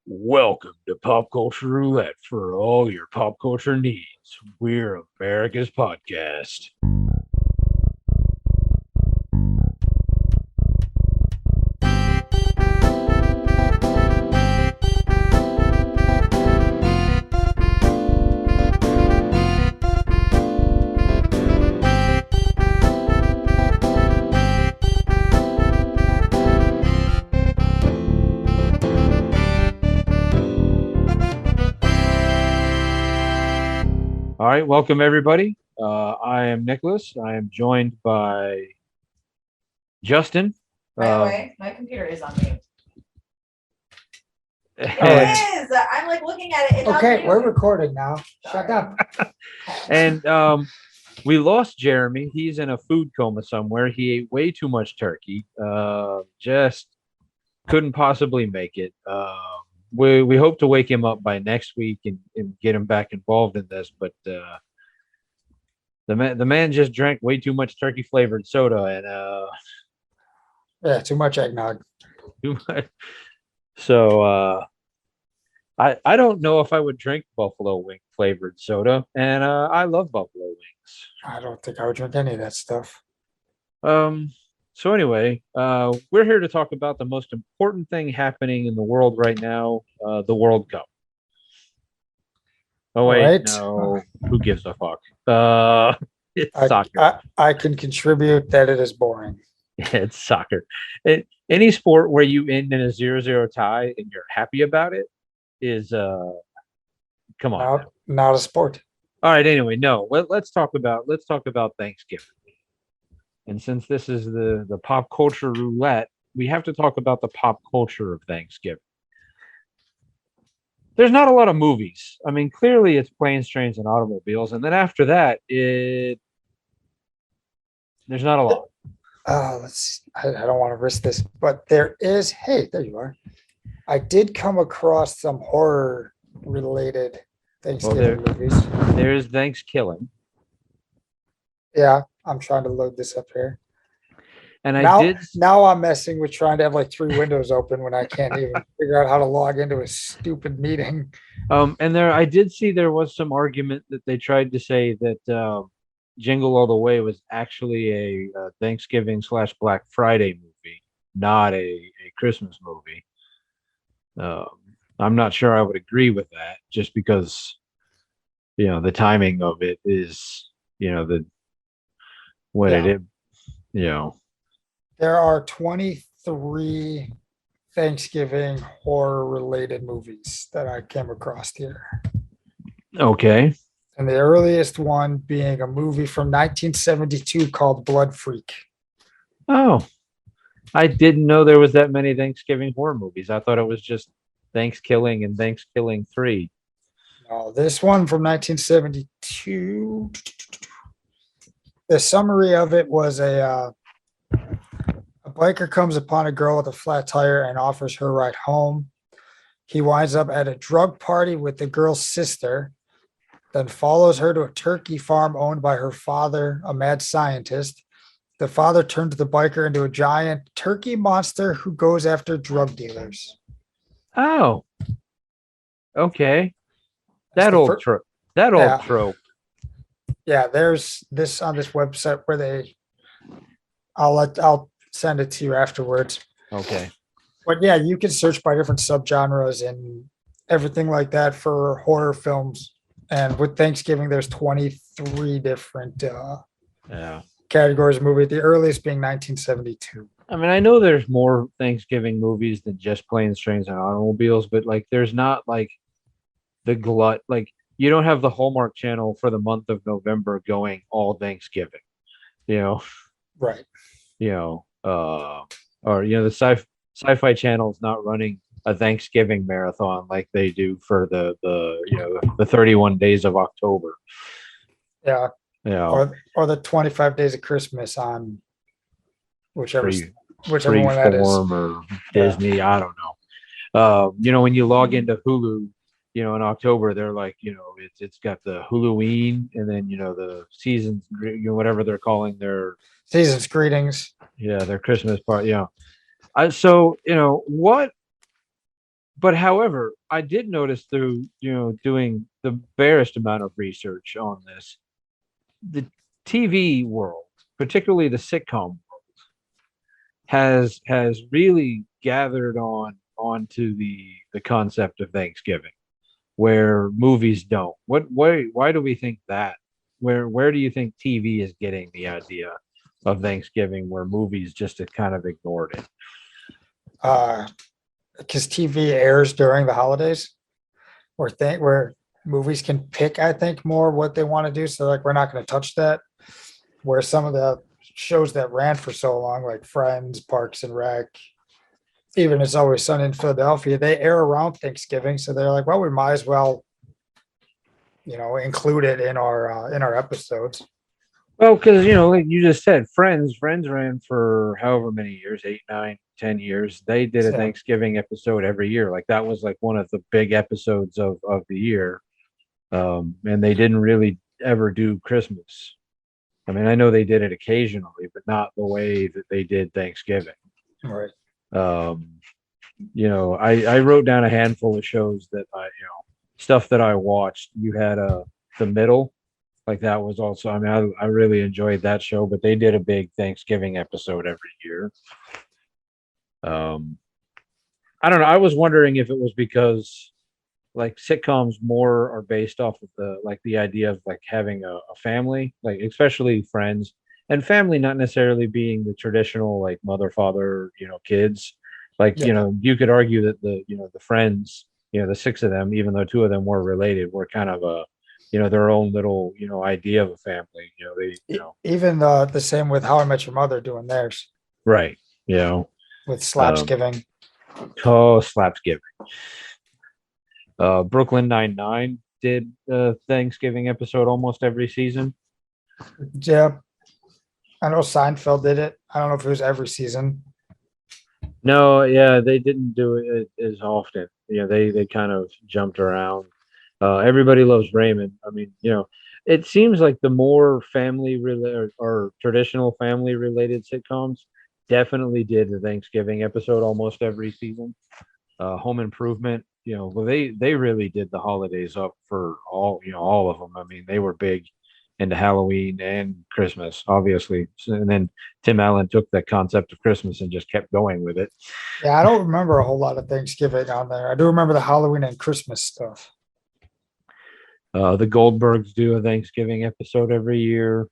Welcome to Pop Culture Roulette for all your pop culture needs. We're America's podcast. All right, welcome everybody. I am Nicholas. I am joined by Justin. By the way, my computer is on mute. It and, is. I'm like looking at it. It's on Okay, mute. we're recording now. Shut up. and we lost Jeremy. He's in a food coma somewhere. He ate way too much turkey. Just couldn't possibly make it. We hope to wake him up by next week and get him back involved in this, but the man just drank way too much turkey flavored soda and Yeah, too much eggnog. too much. So I don't know if I would drink buffalo wing flavored soda, and I love buffalo wings. I don't think I would drink any of that stuff. So anyway, we're here to talk about the most important thing happening in the world right now, the World Cup. Oh wait, Right. no, who gives a fuck? It's I, soccer. I can contribute that it is boring. It's soccer. Any sport where you end in a 0-0 tie and you're happy about it is come on. now. Not a sport. All right, anyway, no. Let's talk about Thanksgiving. And since this is the pop culture roulette, we have to talk about the pop culture of Thanksgiving. There's not a lot of movies. I mean, clearly it's planes, trains, and automobiles, and then after that, there's not a lot. I don't want to risk this, but there is. Hey, there you are. I did come across some horror related Thanksgiving movies. There's Thanksgiving. Yeah, I'm trying to load this up here. And now I'm messing with trying to have like 3 windows open when I can't even figure out how to log into a stupid meeting. And I did see there was some argument that they tried to say that Jingle All the Way was actually a Thanksgiving / Black Friday movie, not a Christmas movie. I'm not sure I would agree with that, just because the timing of it is it is. There are 23 Thanksgiving horror related movies that I came across here. Okay. And the earliest one being a movie from 1972 called Blood Freak. Oh, I didn't know there was that many Thanksgiving horror movies. I thought it was just Thanksgiving and Thanksgiving 3. No, this one from 1972. The summary of it was a biker comes upon a girl with a flat tire and offers her a ride home. He winds up at a drug party with the girl's sister, then follows her to a turkey farm owned by her father, a mad scientist. The father turns the biker into a giant turkey monster who goes after drug dealers. Oh, okay. That's That the old trope. That old trope. Yeah, there's this on this website where I'll send it to you afterwards. Okay. But yeah, you can search by different subgenres and everything like that for horror films. And with Thanksgiving, there's 23 different categories of movie, the earliest being 1972. I mean, I know there's more Thanksgiving movies than just planes, trains, and automobiles, but like there's not like the glut. Like you don't have the Hallmark Channel for the month of November going all Thanksgiving. Right. Or the Sci-Fi Channel is not running a Thanksgiving marathon like they do for the 31 days of October. Yeah. Yeah. Or the 25 days of Christmas on whichever one that is. Or Disney, I don't know. When you log into Hulu, in October, they're like, it's got the Halloween and then, the seasons, whatever they're calling their season's greetings. Yeah, their Christmas part. Yeah. So, what but however, I did notice through, doing the barest amount of research on this, the TV world, particularly the sitcom, has really gathered onto the concept of Thanksgiving, where movies don't. Why do we think that? Where do you think TV is getting the idea of Thanksgiving, where movies just have kind of ignored it? Because TV airs during the holidays, where movies can pick, I think, more what they want to do. So like we're not going to touch that. Where some of the shows that ran for so long, like Friends, Parks and Rec, even It's Always Sunny in Philadelphia, they air around Thanksgiving. So they're like, well, we might as well, include it in our episodes. Well, because like you just said, Friends ran for however many years, 8, 9, 10 years. They did a Yeah. Thanksgiving episode every year. Like that was like one of the big episodes of the year. And they didn't really ever do Christmas. I mean, I know they did it occasionally, but not the way that they did Thanksgiving. Right. Um, I wrote down a handful of shows that stuff that I watched. You had The Middle, like that was also. I mean, I really enjoyed that show, but they did a big Thanksgiving episode every year. Um, I don't know. I was wondering if it was because like sitcoms more are based off of the idea of like having a family, like especially Friends, and family not necessarily being the traditional like mother, father, kids. Like, Yeah. you could argue that the Friends, the six of them, even though two of them were related, were kind of their own little, idea of a family. They, Even the same with How I Met Your Mother doing theirs right. with Um, Slapsgiving. oh, Slapsgiving. Brooklyn Nine-Nine did a Thanksgiving episode almost every season. Yeah. I know Seinfeld did it. I don't know if it was every season. No, yeah, they didn't do it as often. They kind of jumped around. Everybody Loves Raymond. I mean, it seems like the more family related or traditional family related sitcoms definitely did the Thanksgiving episode almost every season. Home Improvement, well, they really did the holidays up for all of them. I mean, they were big into Halloween and Christmas, obviously. And then Tim Allen took that concept of Christmas and just kept going with it. Yeah, I don't remember a whole lot of Thanksgiving on there. I do remember the Halloween and Christmas stuff. The Goldbergs do a Thanksgiving episode every year.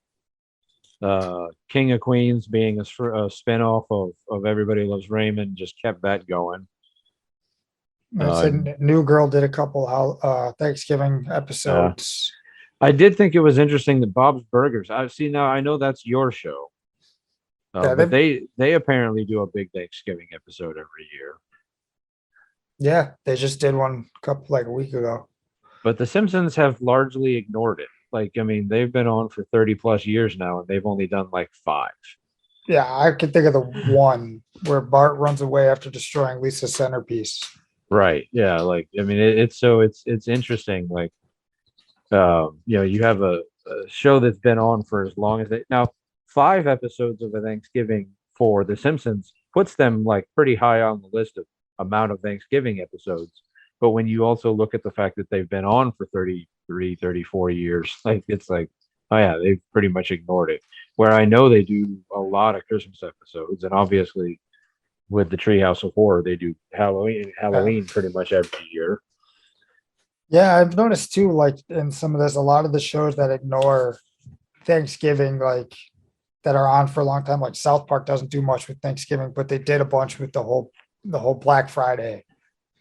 King of Queens being a spinoff of Everybody Loves Raymond just kept that going. I said New Girl did a couple Thanksgiving episodes. I did think it was interesting that Bob's Burgers. I see now. I know that's your show, Yeah, but they apparently do a big Thanksgiving episode every year. Yeah, they just did one couple like a week ago. But The Simpsons have largely ignored it. Like, I mean, they've been on for 30 plus years now, and they've only done like 5. Yeah, I can think of the one where Bart runs away after destroying Lisa's centerpiece. Right. Yeah. Like, I mean, it's interesting. Like, you have a show that's been on for as long as they now 5 episodes of a Thanksgiving for The Simpsons puts them like pretty high on the list of amount of Thanksgiving episodes. But when you also look at the fact that they've been on for 33, 34 years, like it's like, oh yeah, they've pretty much ignored it. Where I know they do a lot of Christmas episodes, and obviously with the Treehouse of Horror, they do Halloween pretty much every year. Yeah, I've noticed too, like in some of this, a lot of the shows that ignore Thanksgiving, like that are on for a long time, like South Park doesn't do much with Thanksgiving, but they did a bunch with the whole Black Friday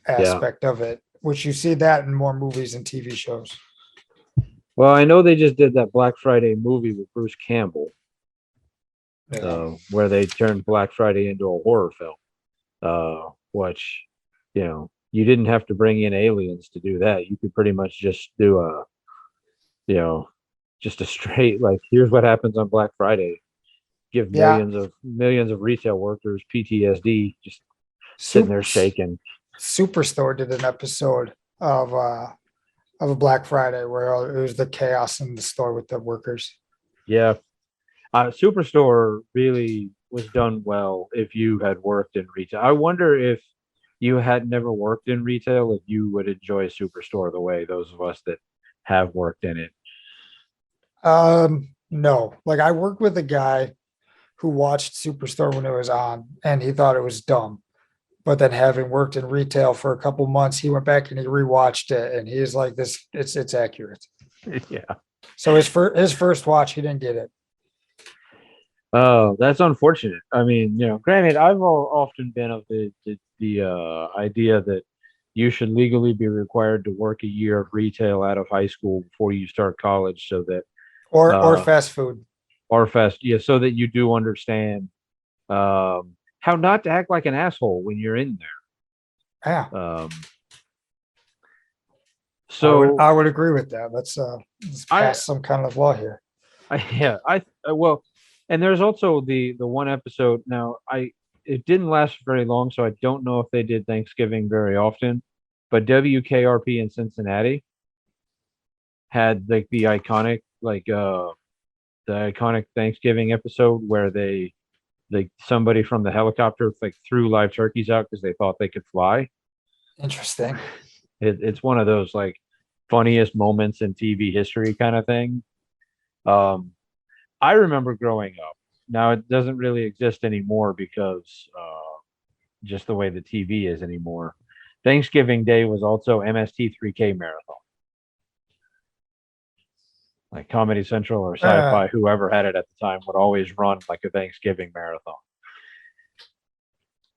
Yeah. aspect of it, which you see that in more movies and TV shows. Well, I know they just did that Black Friday movie with Bruce Campbell, where they turned Black Friday into a horror film, which, you didn't have to bring in aliens to do that. You could pretty much just do just a straight, like, here's what happens on Black Friday. Give Yeah. millions of retail workers PTSD, just sitting there shaking. Superstore did an episode of a Black Friday where it was the chaos in the store with the workers. Yeah. Superstore really was done well if you had worked in retail. I wonder if you had never worked in retail, if you would enjoy Superstore the way those of us that have worked in it. No, like I worked with a guy who watched Superstore when it was on and he thought it was dumb. But then having worked in retail for a couple months, he went back and he rewatched it and he's like, this, it's accurate. Yeah. So his first watch, he didn't get it. Oh, that's unfortunate. I mean, granted, I've often been of the idea that you should legally be required to work a year of retail out of high school before you start college, so that Or uh, fast food. or fast, yeah, so that you do understand how not to act like an asshole when you're in Yeah. there. I So would agree with that. Let's I, pass some kind of law here. yeah, well, and there's also the one episode. Now, it didn't last very long, so I don't know if they did Thanksgiving very often, but WKRP in Cincinnati had like the iconic Thanksgiving episode where they like somebody from the helicopter like threw live turkeys out because they thought they could fly. Interesting. It's one of those like funniest moments in TV history kind of thing. Um, I remember growing up. Now it doesn't really exist anymore because just the way the TV is anymore. Thanksgiving Day was also MST3K marathon. Like Comedy Central or Sci-Fi, whoever had it at the time would always run like a Thanksgiving marathon.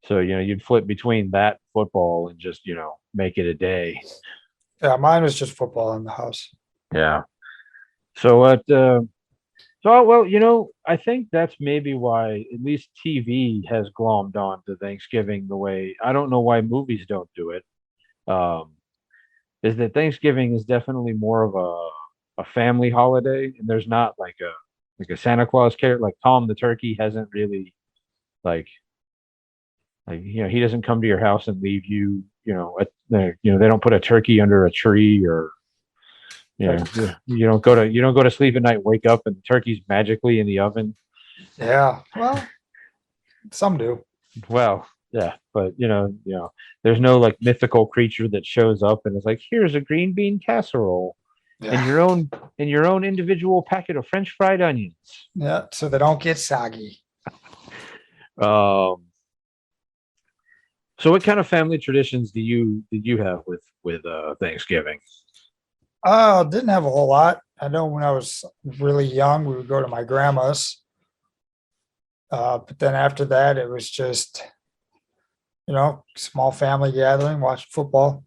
So, you'd flip between that football and just, make it a day. Yeah, mine was just football in the house. Yeah. So well, I think that's maybe why at least TV has glommed on to Thanksgiving the way I don't know why movies don't do it. Is that Thanksgiving is definitely more of a family holiday, and there's not like a Santa Claus character like Tom the Turkey hasn't really like he doesn't come to your house and leave you they don't put a turkey under a tree or you don't go to sleep at night, wake up and the turkey's magically in the oven. Yeah. Well, some do. Well, yeah, but there's no like mythical creature that shows up and is like, here's a green bean casserole and Yeah. your own individual packet of French fried onions. Yeah. So they don't get soggy. Um, so what kind of family traditions did you have with Thanksgiving? Didn't have a whole lot. I know when I was really young, we would go to my grandma's. But then after that, it was just, small family gathering, watch football.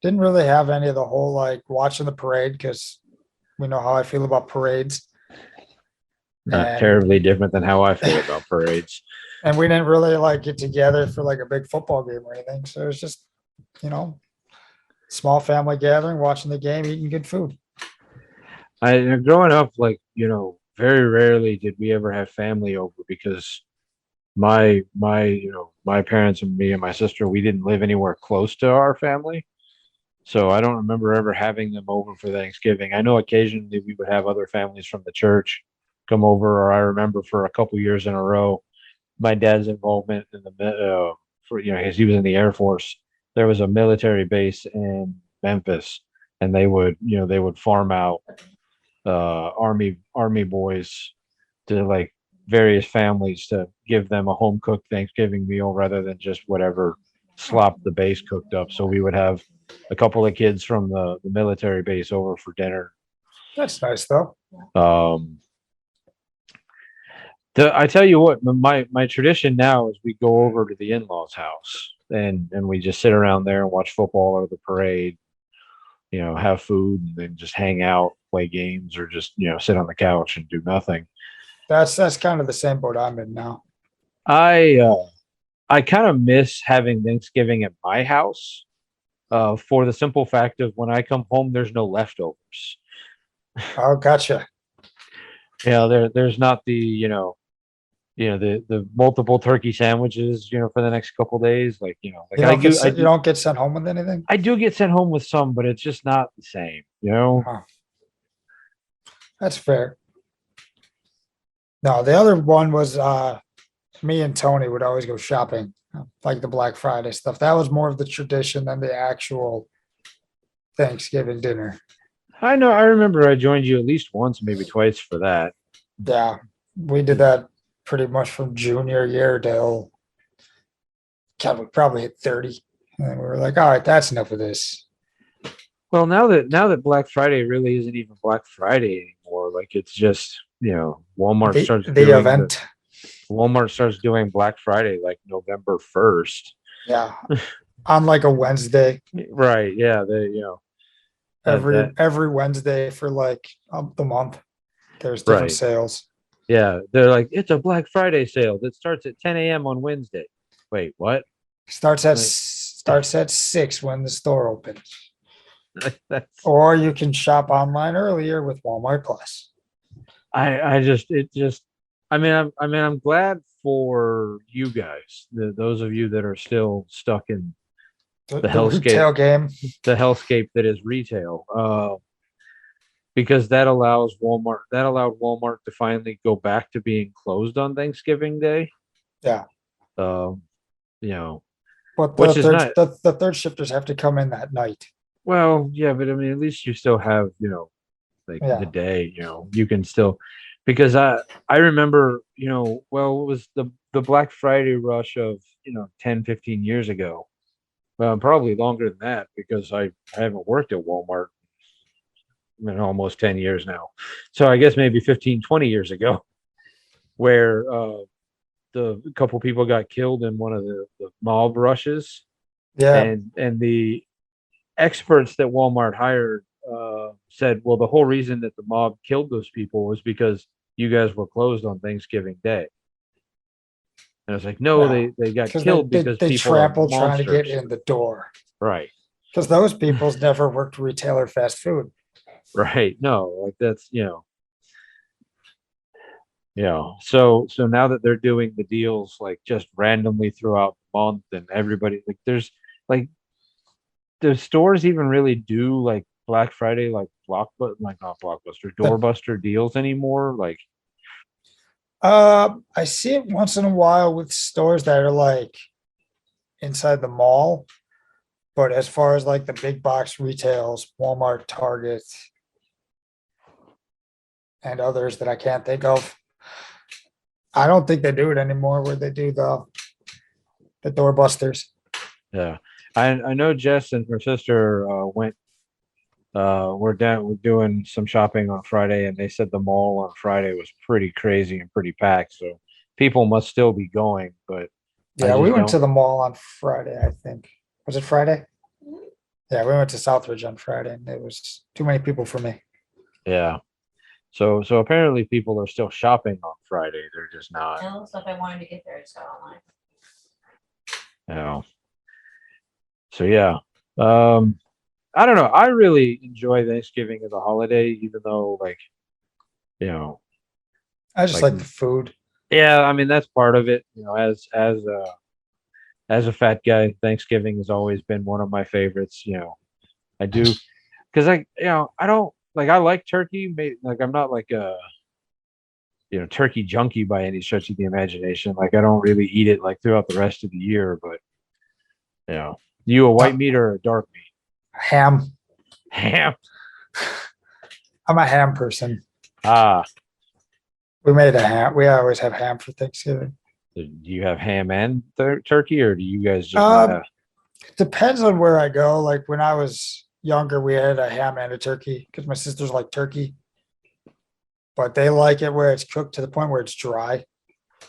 Didn't really have any of the whole like watching the parade because we know how I feel about parades. Not And terribly different than how I feel about parades. and we didn't really like get together for like a big football game or anything. So it was just, small family gathering, watching the game, eating good food. Growing up, like, very rarely did we ever have family over because my parents and me and my sister, we didn't live anywhere close to our family. So I don't remember ever having them over for Thanksgiving. I know occasionally we would have other families from the church come over, or I remember for a couple years in a row, my dad's involvement in for as he was in the Air Force, there was a military base in Memphis, and they would farm out army boys to like various families to give them a home cooked Thanksgiving meal rather than just whatever slop the base cooked up. So we would have a couple of kids from the military base over for dinner. That's nice though. I tell you what, my tradition now is we go over to the in-laws' house and we just sit around there and watch football or the parade, have food and then just hang out, play games, or just sit on the couch and do nothing. That's kind of the same boat I'm in now. I kind of miss having Thanksgiving at my house, for the simple fact of when I come home, there's no leftovers. Oh, gotcha. There's not the multiple turkey sandwiches, for the next couple days. Like, You don't get sent home with anything? I do get sent home with some, but it's just not the same, Huh. That's fair. No, the other one was me and Tony would always go shopping like the Black Friday stuff. That was more of the tradition than the actual Thanksgiving dinner. I know. I remember I joined you at least once, maybe twice for that. Yeah, we did that pretty much from junior year till God, we probably hit 30. And then we were like, all right, that's enough of this. Well, now that Black Friday really isn't even Black Friday anymore. Like it's just Walmart starts The doing event. Walmart starts doing Black Friday like November 1st. Yeah. On like a Wednesday, Right? Yeah. every Wednesday for like the month. There's different Right. sales. Yeah. They're like it's a Black Friday sale that starts at 10 a.m. on Wednesday. Wait, what? Starts at Right. starts at 6 when the store opens. That's Or you can shop online earlier with Walmart Plus. I just it just I'm glad for you guys, those of you that are still stuck in The the hellscape retail game. the hellscape that is retail. Because that allowed Walmart to finally go back to being closed on Thanksgiving Day. Yeah. Um, you know, But which is not the third shifters have to come in that night. well, yeah, but I mean, at least you still have, like Yeah. the day, you can still, because I remember, well, it was the Black Friday rush of 10, 15 years ago. Well, probably longer than that because I haven't worked at Walmart in almost 10 years now. So I guess maybe 15, 20 years ago, where the couple people got killed in one of the mob rushes, Yeah. and the experts that Walmart hired said, well, the whole reason that the mob killed those people was because you guys were closed on Thanksgiving Day. And I was like, no, Yeah. they got Because killed they because people are trampled trying to get monsters. in the door. Right. Because those people's never worked retail or fast food. Right. No, like that's, so now that they're doing the deals like just randomly throughout the month and everybody like there's like the stores even really do like Black Friday like not blockbuster doorbuster deals anymore. Like I see it once in a while with stores that are like inside the mall. But as far as like the big box retails, Walmart, Target, and others that I can't think of, I don't think they do it anymore where they do the doorbusters. yeah, I know Jess and her sister went. We're doing some shopping on Friday, and they said the mall on Friday was pretty crazy and pretty packed. So people must still be going, but I Yeah, we just went to don't. the mall on Friday, I think. Was it Friday? Yeah, we went to Southridge on Friday and it was too many people for me. Yeah. So apparently people are still shopping on Friday. They're just not. No, stuff I wanted to get there, I just got online. You know. So yeah. I don't know. I really enjoy Thanksgiving as a holiday, even though like, you know, I just like like the food. yeah, I mean that's part of it. As a fat guy, Thanksgiving has always been one of my favorites. I do because I don't like I like turkey. Like I'm not like a turkey junkie by any stretch of the imagination. Like I don't really eat it like throughout the rest of the year. But you a white meat or a dark meat? Ham. Ham. I'm a ham person. Ah, We made a ham. We always have ham for Thanksgiving. do you have ham and turkey, or do you guys just Um, not Depends on where I go. Like when I was younger, we had a ham and a turkey because my sisters like turkey, but they like it where it's cooked to the point where it's dry.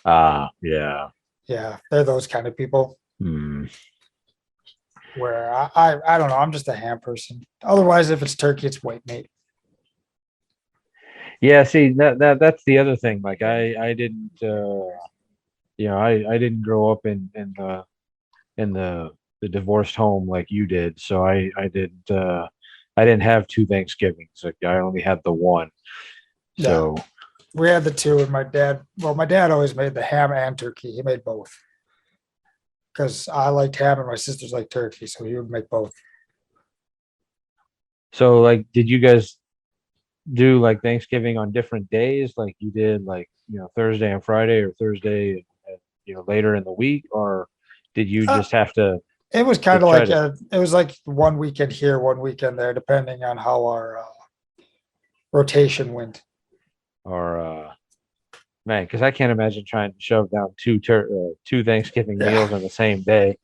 Yeah. Yeah, they're those kind of people. Hmm. Where I don't know. I'm just a ham person. Otherwise, if it's turkey, it's white meat. Yeah, see that's the other thing. Like I didn't I didn't grow up in the divorced home like you did. So I didn't have two Thanksgivings. Like I only had the one. So We had the two, and my dad. Well, my dad always made the ham and turkey. He made both because I liked ham and my sisters liked turkey, so he would make both. like did you guys do like Thanksgiving on different days? Like you did like Thursday and Friday or Thursday and, later in the week, or Did you Uh, just have to It was kind of try like, to, it was like one weekend here, one weekend there, depending on how our rotation went. or man? Because I can't imagine trying to shove down two Thanksgiving Yeah. meals in the same day.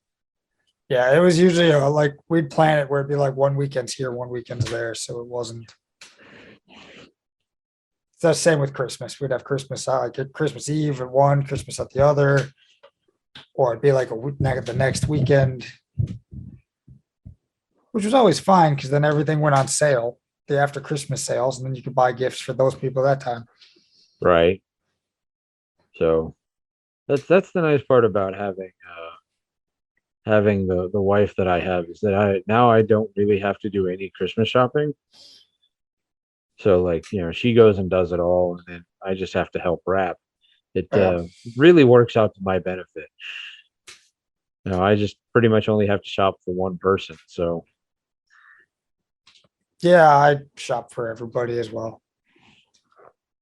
Yeah, it was usually like we'd plan it where it'd be like one weekend's here, one weekend's there. So it wasn't. It's the same with Christmas. We'd have Christmas like at Christmas Eve at one, Christmas at the other, or it'd be like a week the next weekend, which was always fine because then everything went on sale, the after Christmas sales, and then you could buy gifts for those people that time. Right. So that's the nice part about having the wife that I have is that I don't really have to do any Christmas shopping. So like, she goes and does it all and then I just have to help wrap. It Yeah. really works out to my benefit. I just pretty much only have to shop for one person. So Yeah, I shop for everybody as well.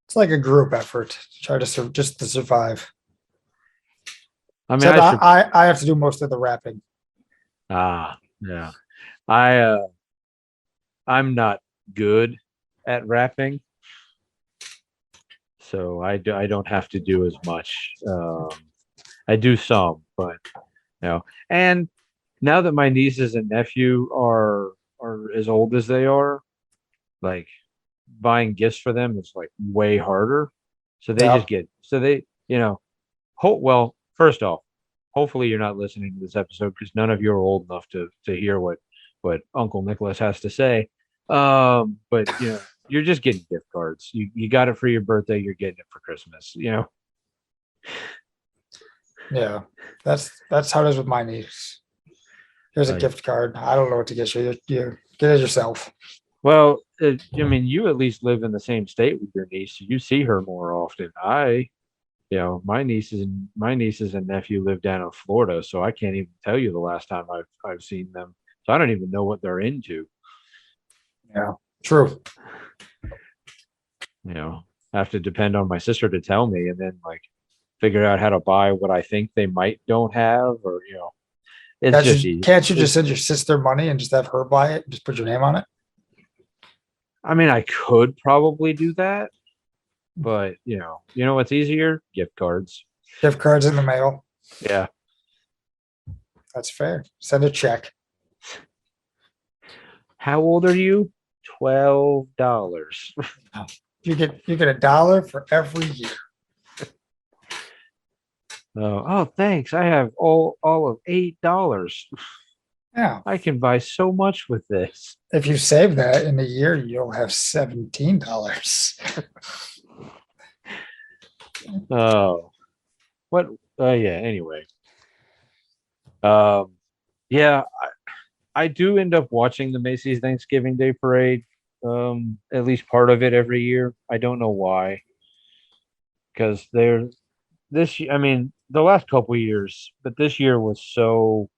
It's like a group effort to try to just to survive. I mean Except I should I have to do most of the wrapping. yeah. I I'm not good at wrapping. So I don't have to do as much. I do some, but and now that my nieces and nephew are as old as they are, like buying gifts for them is like way harder. So they Yeah. just get so they well, first off, hopefully you're not listening to this episode because none of you are old enough to hear what Uncle Nicholas has to say. But you're just getting gift cards. You got it for your birthday, you're getting it for Christmas. Yeah, that's how it is with my niece. Here's a Like, gift card. I don't know what to get you. You get it yourself. well, I mean, you at least live in the same state with your niece. So you see her more often. My nieces and nephew live down in Florida, so I can't even tell you the last time I've seen them. So I don't even know what they're into. Yeah, true. I have to depend on my sister to tell me, and then like figure out how to buy what I think they might don't have, or it's Can't just you, easy. can't you just send your sister money and just have her buy it? Just put your name on it. I mean, I could probably do that, but what's easier? Gift cards. Gift cards in the mail. Yeah. That's fair. Send a check. How old are you? $12. You get $1 for every year. Oh, thanks. I have all of $8. Yeah. I can buy so much with this. If you save that in a year, you'll have $17. Oh, what? Yeah. Anyway, um, yeah, I do end up watching the Macy's Thanksgiving Day Parade. At least part of it every year. I don't know why, because I mean, the last couple of years, but this year was so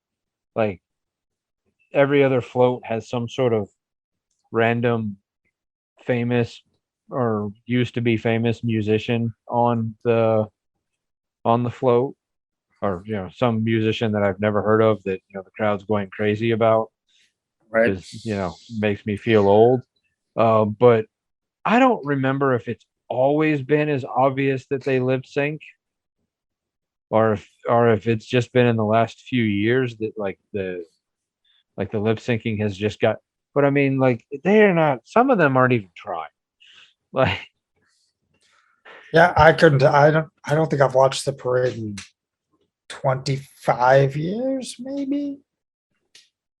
like every other float has some sort of random famous or used to be famous musician on the float, or some musician that I've never heard of that the crowd's going crazy about, Right. because makes me feel old. But I don't remember if it's always been as obvious that they lip sync, or if it's just been in the last few years that the lip syncing has just got. But I mean, like, they're not. Some of them aren't even trying. Like, Yeah, I couldn't. I don't think I've watched the parade in 25 years, maybe.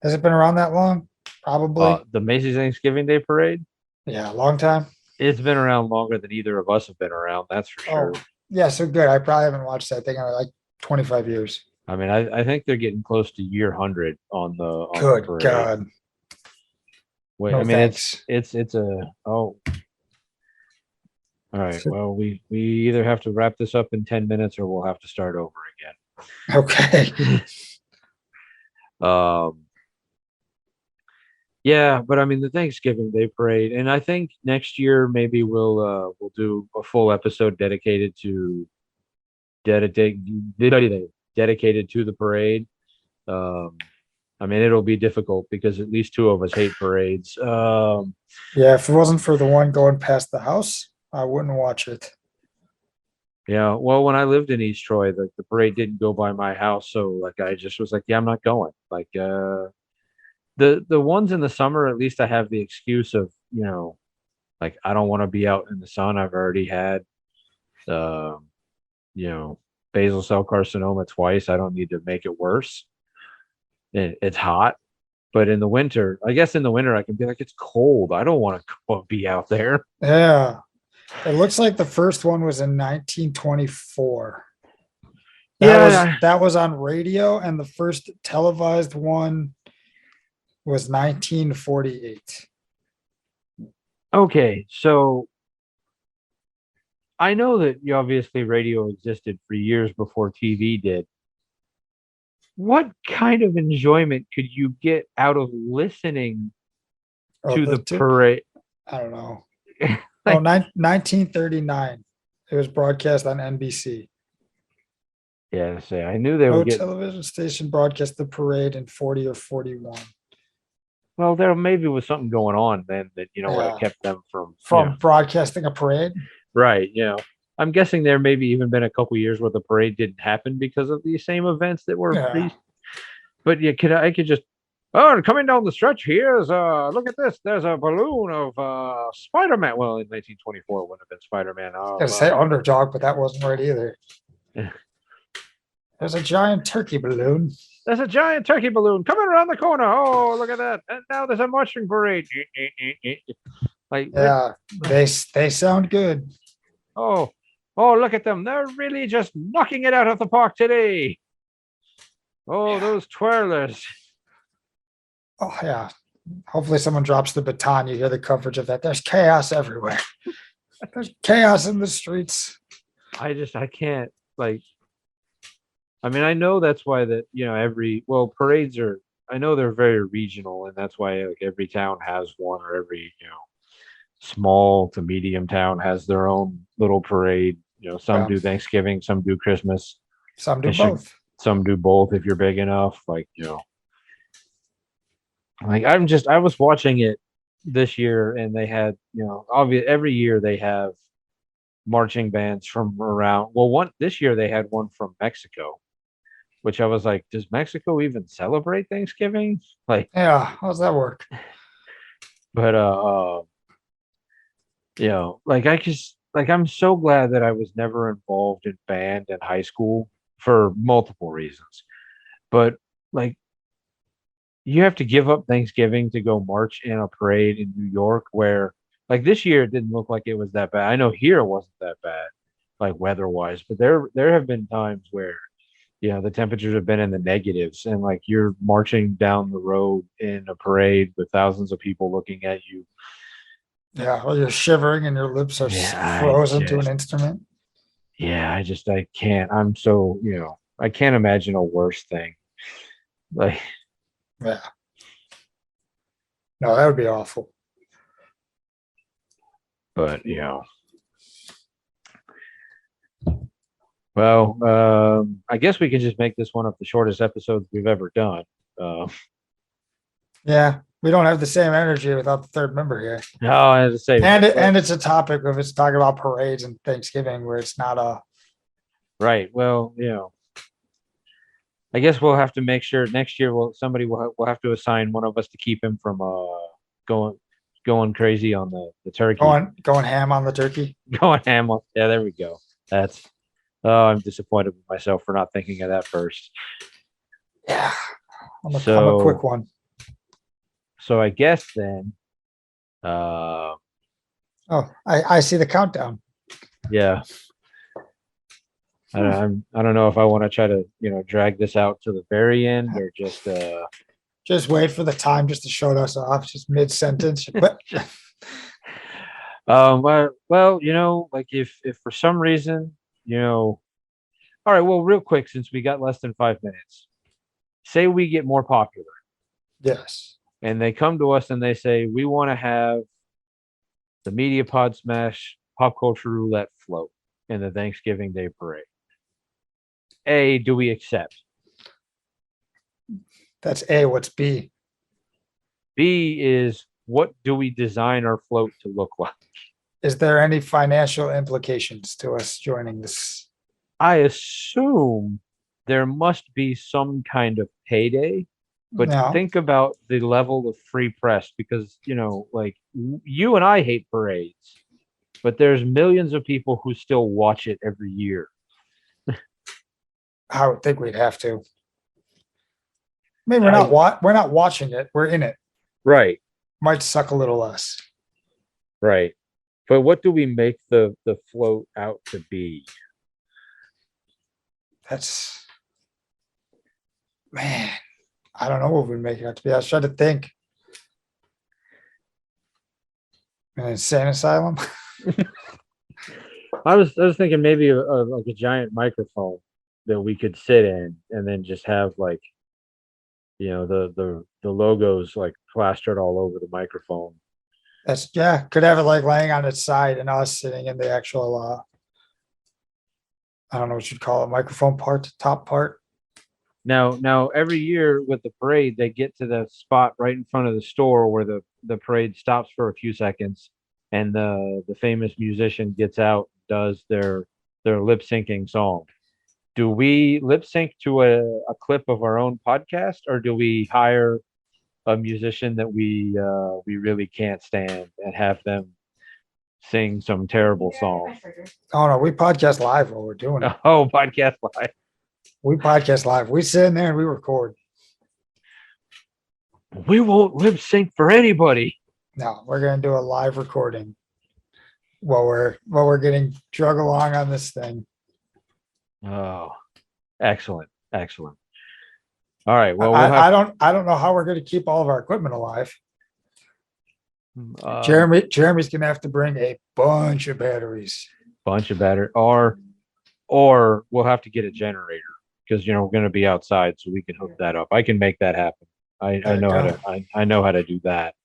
Has it been around that long? Probably. the Macy's Thanksgiving Day Parade. Yeah, a long time. It's been around longer than either of us have been around. That's for sure. Oh, yeah, so good. I probably haven't watched that thing in like 25 years. I mean, I think they're getting close to year 100 on the Good parade. God. Wait, No I mean, thanks. it's a oh. All right. Well, we either have to wrap this up in 10 minutes or we'll have to start over Okay. again. Yeah, but I mean the Thanksgiving Day Parade, and I think next year maybe we'll do a full episode dedicated to the parade. I mean, it'll be difficult because at least two of us hate parades. Yeah, if it wasn't for the one going past the house, I wouldn't watch it. Yeah, well, when I lived in East Troy, the parade didn't go by my house, so like I just was like, yeah, I'm not going. Like the ones in the summer, at least I have the excuse of, like I don't want to be out in the sun. I've already had um, you know, basal cell carcinoma twice. I don't need to make it worse. It's hot, but in the winter, I guess in the winter I can be like, it's cold. I don't want to be out there. Yeah. It looks like the first one was in 1924. Yeah. That was on radio, and the first televised one was 1948. Okay, so I know that obviously radio existed for years before TV did. What kind of enjoyment could you get out of listening Oh, to the parade? I don't know. Like- 1939. It was broadcast on NBC. Yeah, say I knew they No would get. television station broadcast the parade in 40 or 41. Well, there maybe was something going on then that would Yeah. have kept them from Broadcasting a parade. right. I'm guessing there maybe even been a couple years where the parade didn't happen because of these same events that were. Yeah. But yeah, I could just. Oh, coming down the stretch here is look at this. There's a balloon of Spider-Man. Well, in 1924 would have been Spider-Man. I was gonna say underdog, but that wasn't right either. Yeah. There's a giant turkey balloon. There's a giant turkey balloon coming around the corner. Oh, look at that! And now there's a marching parade. Like, Yeah, they sound good. oh, look at them! They're really just knocking it out of the park today. Oh, those twirlers! Oh yeah. Hopefully someone drops the baton. You hear the coverage of that. There's chaos everywhere. There's chaos in the streets. I can't like. I mean, I know that's why parades are. I know they're very regional, and that's why like every town has one, or every small to medium town has their own little parade. Some Yeah. do Thanksgiving, some do Christmas, Some do It should- both. some do both if you're big enough. Like like I was watching it this year, and they had every year they have marching bands from around. Well, this year they had one from Mexico, which I was like, does Mexico even celebrate Thanksgiving? Like, Yeah, how's that work? but like I'm so glad that I was never involved in band in high school for multiple reasons. But like you have to give up Thanksgiving to go march in a parade in New York where like this year it didn't look like it was that bad. I know here it wasn't that bad, like weather-wise, but there have been times where the temperatures have been in the negatives, and like you're marching down the road in a parade with thousands of people looking at you. Yeah, well, you're shivering and your lips are Yeah, frozen to an instrument. Yeah, I can't. I'm so, I can't imagine a worse thing. Like, Yeah. No, that would be awful. but well, I guess we can just make this one of the shortest episodes we've ever done. Yeah, we don't have the same energy without the third member here. No, I have to say, And it's a topic of it's talking about parades and Thanksgiving where it's not a right. Well, I guess we'll have to make sure next year. Somebody will have to assign one of us to keep him from going crazy on the turkey, going ham on the turkey. going ham on. Yeah, there we go. That's. Oh, I'm disappointed with myself for not thinking of that first. Yeah, I'm a So- quick one. So I guess then, Oh, I see the countdown. yeah. I don't know if I want to try to drag this out to the very end or just Just wait for the time just to show us off, just mid sentence. well like if for some reason all right, well, real quick, since we got less than 5 minutes, say we get more popular Yes. and they come to us and they say we want to have the Media Pod Smash Pop Culture Roulette float in the Thanksgiving Day parade. Do we accept? That's A. What's B? B is what do we design our float to look like? Is there any financial implications to us joining this? I assume there must be some kind of payday, but No. think about the level of free press because, like you and I hate parades, but there's millions of people who still watch it every year. I would think we'd have to. I mean, we're not watching it. We're in it. Right, Might suck a little less. right. But what do we make the float out to be? That's man. I don't know what we make it out to be. I was trying to think. An insane asylum. I was thinking maybe like a giant microphone that we could sit in and then just have like the logos like plastered all over the microphone. That's could have it like laying on its side and us sitting in the actual I don't know what you'd call it, microphone part, top part. Now every year with the parade, they get to the spot right in front of the store where the parade stops for a few seconds, and the famous musician gets out, does their lip syncing song. Do we lip sync to a clip of our own podcast, or do we hire a musician that we really can't stand and have them sing some terrible song? Oh no, we podcast live while we're doing it. Oh, podcast live. We podcast live. We sit in there and we record. We won't lip sync for anybody. No, we're gonna do a live recording while we're getting drug along on this thing. Oh, excellent. All right. Well, I don't know how we're gonna keep all of our equipment alive. uh, Jeremy's gonna have to bring a bunch of batteries. bunch of battery, or we'll have to get a generator because we're going to be outside, so we can hook that up. I can make that happen. I There you know how go. to. I know how to do that.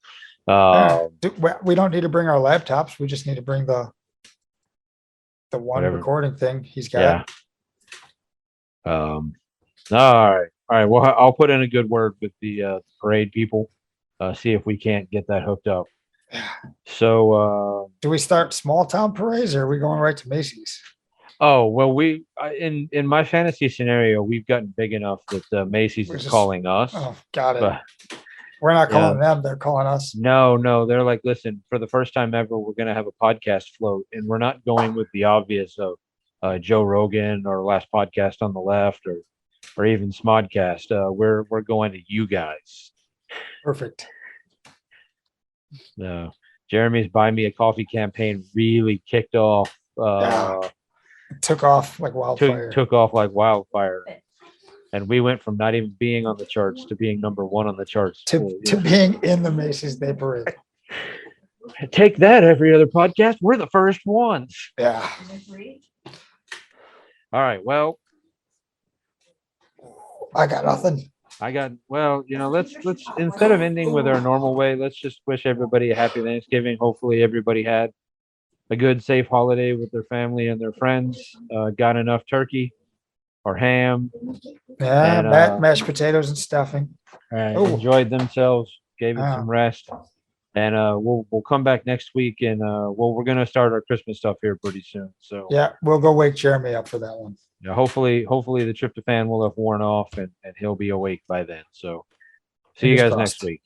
We don't need to bring our laptops. We just need to bring the one Whatever. recording thing he's Yeah. got. All right. Well, I'll put in a good word with the parade people. See if we can't get that hooked up. So, Do we start small town parades or are we going right to Macy's? well, in my fantasy scenario, we've gotten big enough that Macy's We're is just- calling us. Oh, got it. But We're not calling them, they're calling us. no, they're like, listen, for the first time ever, we're going to have a podcast float, and we're not going with the obvious of Joe Rogan or Last Podcast on the Left or even Smodcast. We're going to you guys. Perfect. Jeremy's Buy Me a Coffee campaign really kicked off. It took off like wildfire. Took off like wildfire, and we went from not even being on the charts to being number one on the charts. to being in the Macy's Day Parade. Take that, every other podcast. We're the first ones. Yeah. All right. Well, I got nothing. let's instead of ending with our normal way, let's just wish everybody a happy Thanksgiving. Hopefully everybody had a good, safe holiday with their family and their friends. Got enough turkey or ham. Yeah, And, mashed potatoes and stuffing. Oh. Enjoyed themselves, gave it Wow. some rest. And we'll come back next week, and we're gonna start our Christmas stuff here pretty soon. So Yeah, we'll go wake Jeremy up for that one. hopefully the tryptophan will have worn off and he'll be awake by then. So see you Fingers guys crossed. next week.